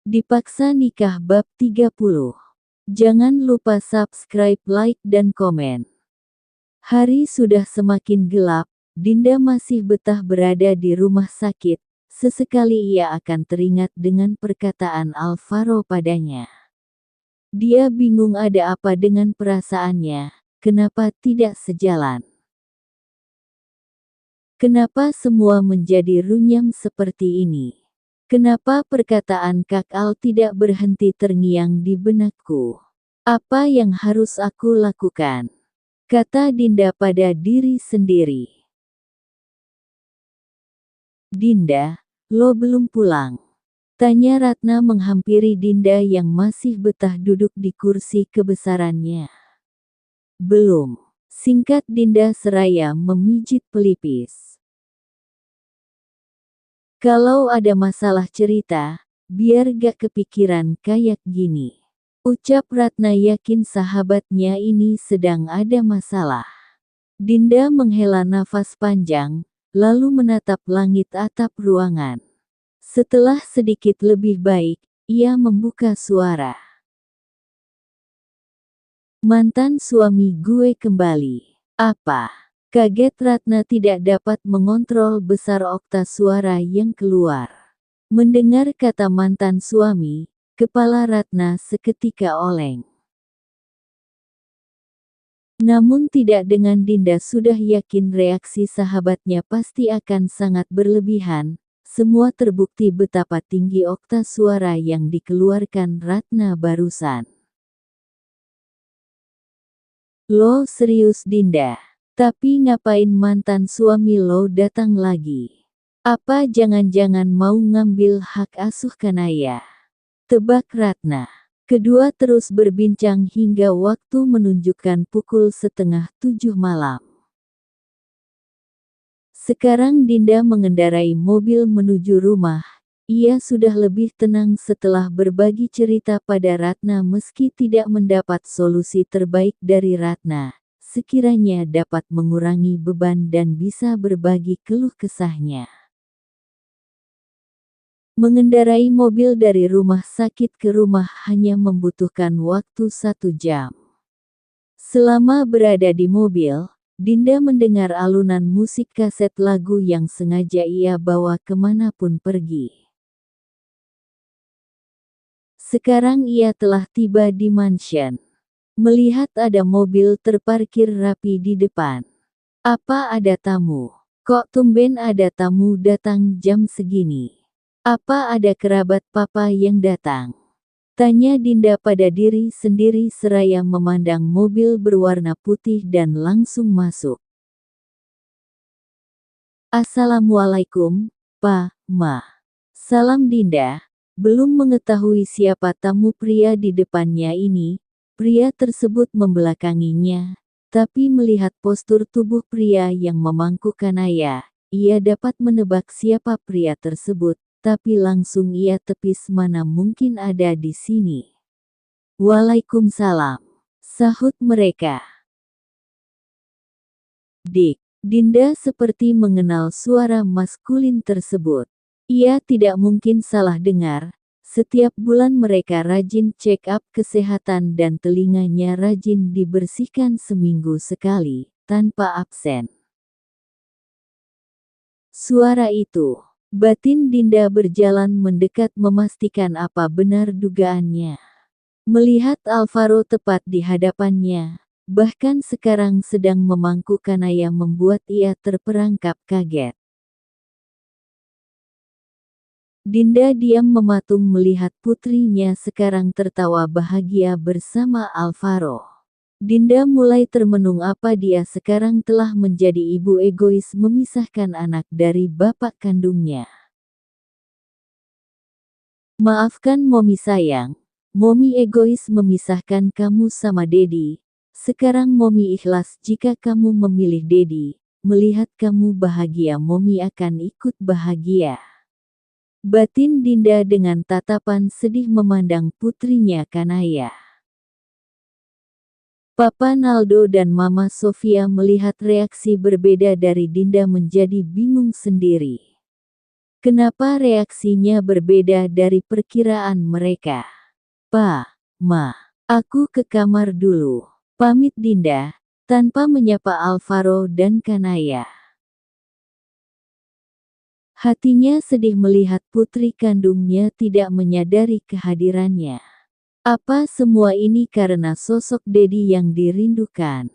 Dipaksa nikah bab 30. Jangan lupa subscribe, like dan komen. Hari sudah semakin gelap, Dinda masih betah berada di rumah sakit. Sesekali ia akan teringat dengan perkataan Alvaro padanya. Dia bingung ada apa dengan perasaannya, kenapa tidak sejalan. Kenapa semua menjadi runyam seperti ini? Kenapa perkataan Kak Al tidak berhenti terngiang di benakku? Apa yang harus aku lakukan? Kata Dinda pada diri sendiri. Dinda, lo belum pulang? Tanya Ratna menghampiri Dinda yang masih betah duduk di kursi kebesarannya. Belum, singkat Dinda seraya memijit pelipis. Kalau ada masalah cerita, biar gak kepikiran kayak gini. Ucap Ratna yakin sahabatnya ini sedang ada masalah. Dinda menghela nafas panjang, lalu menatap langit atap ruangan. Setelah sedikit lebih baik, ia membuka suara. Mantan suami gue kembali. Apa? Kaget Ratna tidak dapat mengontrol besar okta suara yang keluar. Mendengar kata mantan suami, kepala Ratna seketika oleng. Namun tidak dengan Dinda sudah yakin reaksi sahabatnya pasti akan sangat berlebihan. Semua terbukti betapa tinggi okta suara yang dikeluarkan Ratna barusan. Lo serius Dinda? Tapi ngapain mantan suami lo datang lagi? Apa jangan-jangan mau ngambil hak asuh Kanaya? Tebak Ratna. Kedua terus berbincang hingga waktu menunjukkan pukul 6:30 malam. Sekarang Dinda mengendarai mobil menuju rumah. Ia sudah lebih tenang setelah berbagi cerita pada Ratna meski tidak mendapat solusi terbaik dari Ratna. Sekiranya dapat mengurangi beban dan bisa berbagi keluh kesahnya. Mengendarai mobil dari rumah sakit ke rumah hanya membutuhkan waktu 1 jam. Selama berada di mobil, Dinda mendengar alunan musik kaset lagu yang sengaja ia bawa kemanapun pergi. Sekarang ia telah tiba di mansion. Melihat ada mobil terparkir rapi di depan. Apa ada tamu? Kok tumben ada tamu datang jam segini? Apa ada kerabat papa yang datang? Tanya Dinda pada diri sendiri seraya memandang mobil berwarna putih dan langsung masuk. Assalamualaikum, Pa, Ma. Salam Dinda. Belum mengetahui siapa tamu pria di depannya ini, pria tersebut membelakanginya, tapi melihat postur tubuh pria yang memangku Kanaya, ia dapat menebak siapa pria tersebut, tapi langsung ia tepis mana mungkin ada di sini. Waalaikumsalam, sahut mereka. Dik, Dinda seperti mengenal suara maskulin tersebut. Ia tidak mungkin salah dengar. Setiap bulan mereka rajin check up kesehatan dan telinganya rajin dibersihkan seminggu sekali, tanpa absen. Suara itu, batin Dinda berjalan mendekat memastikan apa benar dugaannya. Melihat Alvaro tepat di hadapannya, bahkan sekarang sedang memangku Kanaya membuat ia terperangkap kaget. Dinda diam mematung melihat putrinya sekarang tertawa bahagia bersama Alvaro. Dinda mulai termenung apa dia sekarang telah menjadi ibu egois memisahkan anak dari bapak kandungnya. Maafkan Momi sayang, Momi egois memisahkan kamu sama Dedi. Sekarang Momi ikhlas jika kamu memilih Dedi. Melihat kamu bahagia Momi akan ikut bahagia. Batin Dinda dengan tatapan sedih memandang putrinya Kanaya. Papa Naldo dan Mama Sofia melihat reaksi berbeda dari Dinda menjadi bingung sendiri. Kenapa reaksinya berbeda dari perkiraan mereka? Pa, Ma, aku ke kamar dulu. Pamit Dinda, tanpa menyapa Alvaro dan Kanaya. Hatinya sedih melihat putri kandungnya tidak menyadari kehadirannya. Apa semua ini karena sosok Dedi yang dirindukan?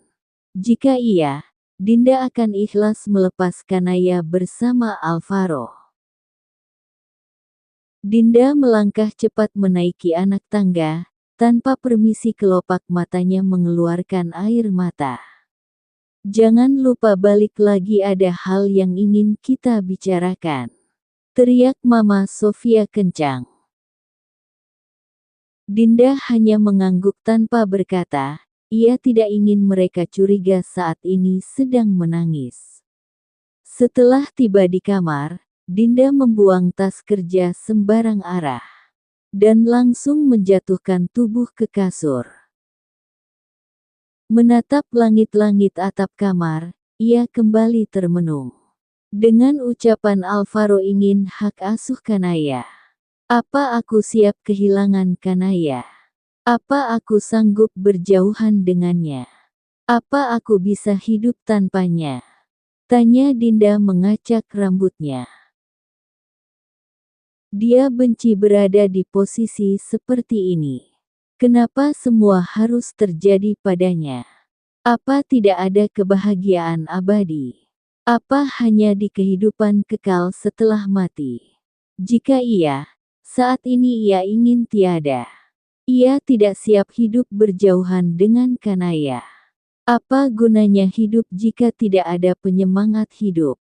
Jika iya, Dinda akan ikhlas melepas Kanaya bersama Alvaro. Dinda melangkah cepat menaiki anak tangga, tanpa permisi kelopak matanya mengeluarkan air mata. Jangan lupa balik lagi, ada hal yang ingin kita bicarakan. Teriak Mama Sofia kencang. Dinda hanya mengangguk tanpa berkata, ia tidak ingin mereka curiga saat ini sedang menangis. Setelah tiba di kamar, Dinda membuang tas kerja sembarang arah. Dan langsung menjatuhkan tubuh ke kasur. Menatap langit-langit atap kamar, ia kembali termenung. Dengan ucapan Alvaro ingin hak asuh Kanaya. Apa aku siap kehilangan Kanaya? Apa aku sanggup berjauhan dengannya? Apa aku bisa hidup tanpanya? Tanya Dinda mengacak rambutnya. Dia benci berada di posisi seperti ini. Kenapa semua harus terjadi padanya? Apa tidak ada kebahagiaan abadi? Apa hanya di kehidupan kekal setelah mati? Jika iya, saat ini ia ingin tiada. Ia tidak siap hidup berjauhan dengan Kanaya. Apa gunanya hidup jika tidak ada penyemangat hidup?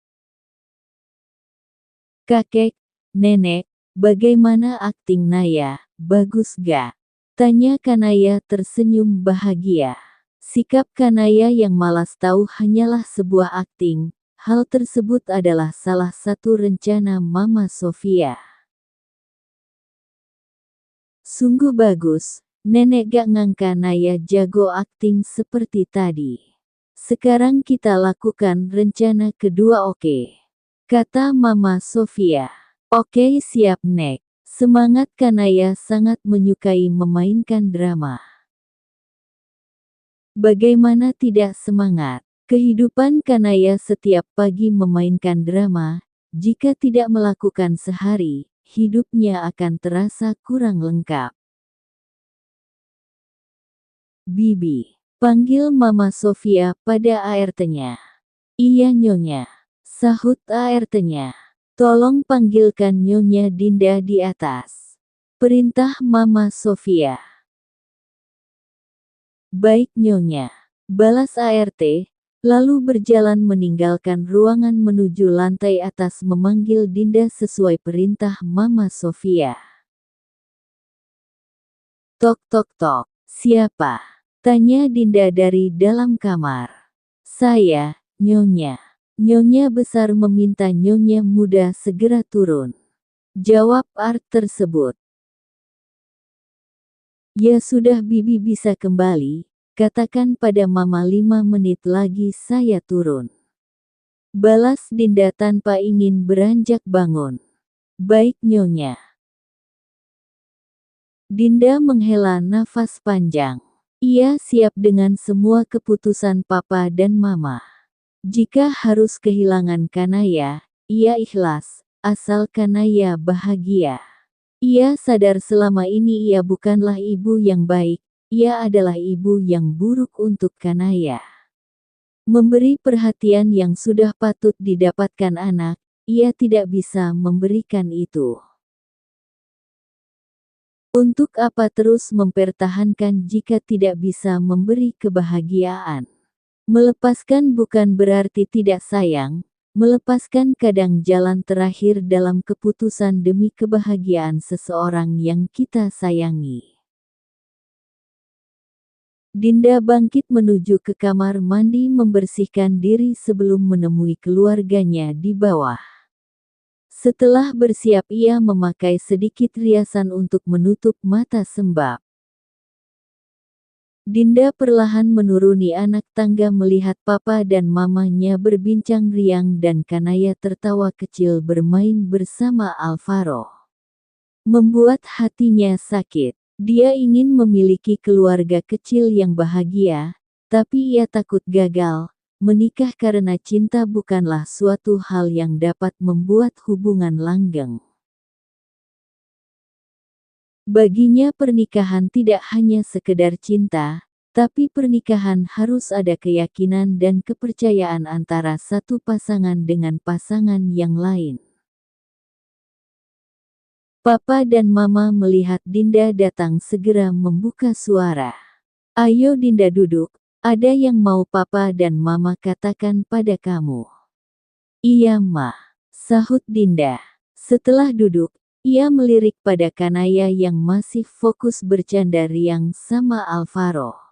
Kakek, nenek, bagaimana akting Naya, bagus gak? Tanya Kanaya tersenyum bahagia. Sikap Kanaya yang malas tahu hanyalah sebuah akting. Hal tersebut adalah salah satu rencana Mama Sofia. Sungguh bagus, nenek gak ngangka Naya jago akting seperti tadi. Sekarang kita lakukan rencana kedua, oke? Kata Mama Sofia. Oke siap Nek. Semangat Kanaya sangat menyukai memainkan drama. Bagaimana tidak semangat? Kehidupan Kanaya setiap pagi memainkan drama. Jika tidak melakukan sehari, hidupnya akan terasa kurang lengkap. Bibi, panggil Mama Sofia pada ART-nya. Iya Nyonya, sahut ART-nya. Tolong panggilkan Nyonya Dinda di atas. Perintah Mama Sofia. Baik Nyonya, balas ART, lalu berjalan meninggalkan ruangan menuju lantai atas memanggil Dinda sesuai perintah Mama Sofia. Tok tok tok, siapa? Tanya Dinda dari dalam kamar. Saya, Nyonya. Nyonya besar meminta Nyonya muda segera turun. Jawab ART tersebut. Ya sudah Bibi bisa kembali, katakan pada Mama 5 menit lagi saya turun. Balas Dinda tanpa ingin beranjak bangun. Baik Nyonya. Dinda menghela nafas panjang. Ia siap dengan semua keputusan Papa dan Mama. Jika harus kehilangan Kanaya, ia ikhlas, asal Kanaya bahagia. Ia sadar selama ini ia bukanlah ibu yang baik, ia adalah ibu yang buruk untuk Kanaya. Memberi perhatian yang sudah patut didapatkan anak, ia tidak bisa memberikan itu. Untuk apa terus mempertahankan jika tidak bisa memberi kebahagiaan? Melepaskan bukan berarti tidak sayang, melepaskan kadang jalan terakhir dalam keputusan demi kebahagiaan seseorang yang kita sayangi. Dinda bangkit menuju ke kamar mandi membersihkan diri sebelum menemui keluarganya di bawah. Setelah bersiap ia memakai sedikit riasan untuk menutup mata sembab. Dinda perlahan menuruni anak tangga melihat papa dan mamanya berbincang riang dan Kanaya tertawa kecil bermain bersama Alvaro. Membuat hatinya sakit. Dia ingin memiliki keluarga kecil yang bahagia, tapi ia takut gagal. Menikah karena cinta bukanlah suatu hal yang dapat membuat hubungan langgeng. Baginya pernikahan tidak hanya sekedar cinta, tapi pernikahan harus ada keyakinan dan kepercayaan antara satu pasangan dengan pasangan yang lain. Papa dan Mama melihat Dinda datang segera membuka suara. "Ayo Dinda duduk, ada yang mau Papa dan Mama katakan pada kamu." "Iya Ma," sahut Dinda. Setelah duduk, ia melirik pada Kanaya yang masih fokus bercanda riang sama Alvaro.